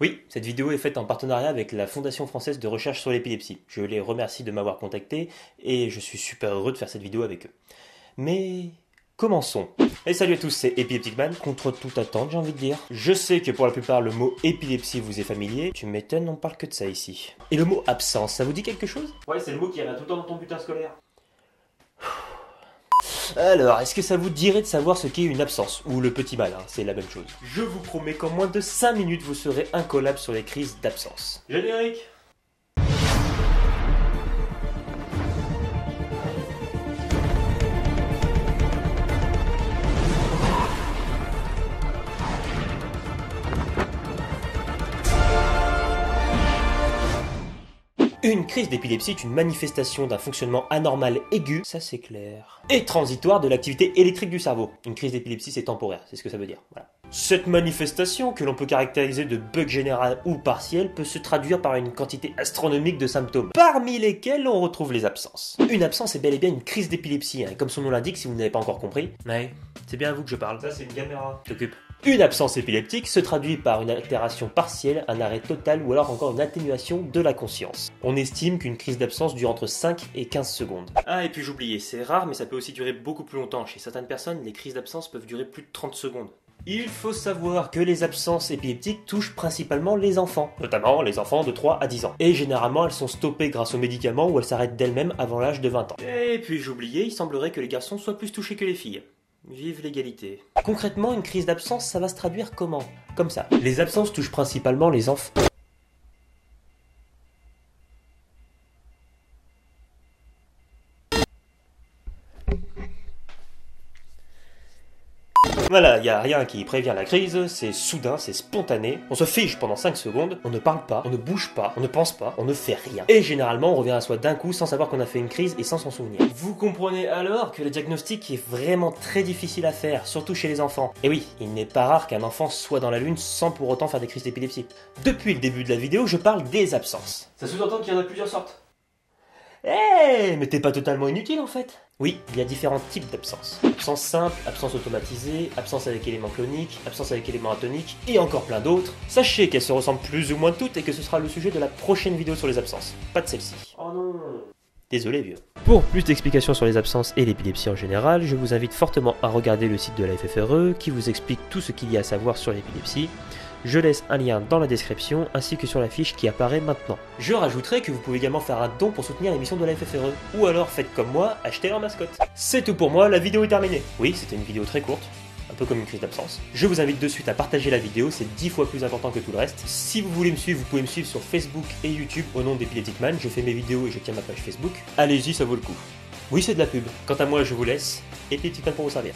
Oui, cette vidéo est faite en partenariat avec la Fondation française de recherche sur l'épilepsie. Je les remercie de m'avoir contacté et je suis super heureux de faire cette vidéo avec eux. Mais commençons. Et salut à tous, c'est Epileptic Man, contre toute attente j'ai envie de dire. Je sais que pour la plupart le mot épilepsie vous est familier, tu m'étonnes, on parle que de ça ici. Et le mot absence, ça vous dit quelque chose? Ouais, c'est le mot qui revient tout le temps dans ton bulletin scolaire. Alors, est-ce que ça vous dirait de savoir ce qu'est une absence? Ou le petit mal, hein, c'est la même chose. Je vous promets qu'en moins de 5 minutes, vous serez incollable sur les crises d'absence. Générique. Une crise d'épilepsie est une manifestation d'un fonctionnement anormal aigu, ça c'est clair, et transitoire de l'activité électrique du cerveau. Une crise d'épilepsie c'est temporaire, c'est ce que ça veut dire, voilà. Cette manifestation, que l'on peut caractériser de bug général ou partiel, peut se traduire par une quantité astronomique de symptômes, parmi lesquels on retrouve les absences. Une absence est bel et bien une crise d'épilepsie, hein, comme son nom l'indique si vous n'avez pas encore compris. Ouais, c'est bien à vous que je parle. Ça, c'est une caméra. T'occupe. Une absence épileptique se traduit par une altération partielle, un arrêt total ou alors encore une atténuation de la conscience. On estime qu'une crise d'absence dure entre 5 et 15 secondes. Ah, et puis j'oubliais, c'est rare mais ça peut aussi durer beaucoup plus longtemps. Chez certaines personnes, les crises d'absence peuvent durer plus de 30 secondes. Il faut savoir que les absences épileptiques touchent principalement les enfants, notamment les enfants de 3 à 10 ans. Et généralement, elles sont stoppées grâce aux médicaments ou elles s'arrêtent d'elles-mêmes avant l'âge de 20 ans. Et puis j'oubliais, il semblerait que les garçons soient plus touchés que les filles. Vive l'égalité. Concrètement, une crise d'absence, ça va se traduire comment? Comme ça. Les absences touchent principalement les enfants. Voilà, il n'y a rien qui prévient la crise, c'est soudain, c'est spontané, on se fige pendant 5 secondes, on ne parle pas, on ne bouge pas, on ne pense pas, on ne fait rien. Et généralement, on revient à soi d'un coup sans savoir qu'on a fait une crise et sans s'en souvenir. Vous comprenez alors que le diagnostic est vraiment très difficile à faire, surtout chez les enfants. Et oui, il n'est pas rare qu'un enfant soit dans la lune sans pour autant faire des crises d'épilepsie. Depuis le début de la vidéo, je parle des absences. Ça sous-entend qu'il y en a plusieurs sortes. Mais t'es pas totalement inutile en fait. Oui, il y a différents types d'absence. Absence simple, absence automatisée, absence avec éléments cloniques, absence avec éléments atoniques, et encore plein d'autres. Sachez qu'elles se ressemblent plus ou moins toutes et que ce sera le sujet de la prochaine vidéo sur les absences. Pas de celle-ci. Oh non. Désolé vieux. Pour plus d'explications sur les absences et l'épilepsie en général, je vous invite fortement à regarder le site de la FFRE qui vous explique tout ce qu'il y a à savoir sur l'épilepsie. Je laisse un lien dans la description ainsi que sur la fiche qui apparaît maintenant. Je rajouterai que vous pouvez également faire un don pour soutenir l'émission de la FFRE, ou alors faites comme moi, achetez leur mascotte. C'est tout pour moi, la vidéo est terminée. Oui, c'était une vidéo très courte, un peu comme une crise d'absence. Je vous invite de suite à partager la vidéo, c'est 10 fois plus important que tout le reste. Si vous voulez me suivre, vous pouvez me suivre sur Facebook et YouTube au nom d'Epileptic Man, je fais mes vidéos et je tiens ma page Facebook. Allez-y, ça vaut le coup. Oui, c'est de la pub. Quant à moi, je vous laisse, Epileptic Man pour vous servir.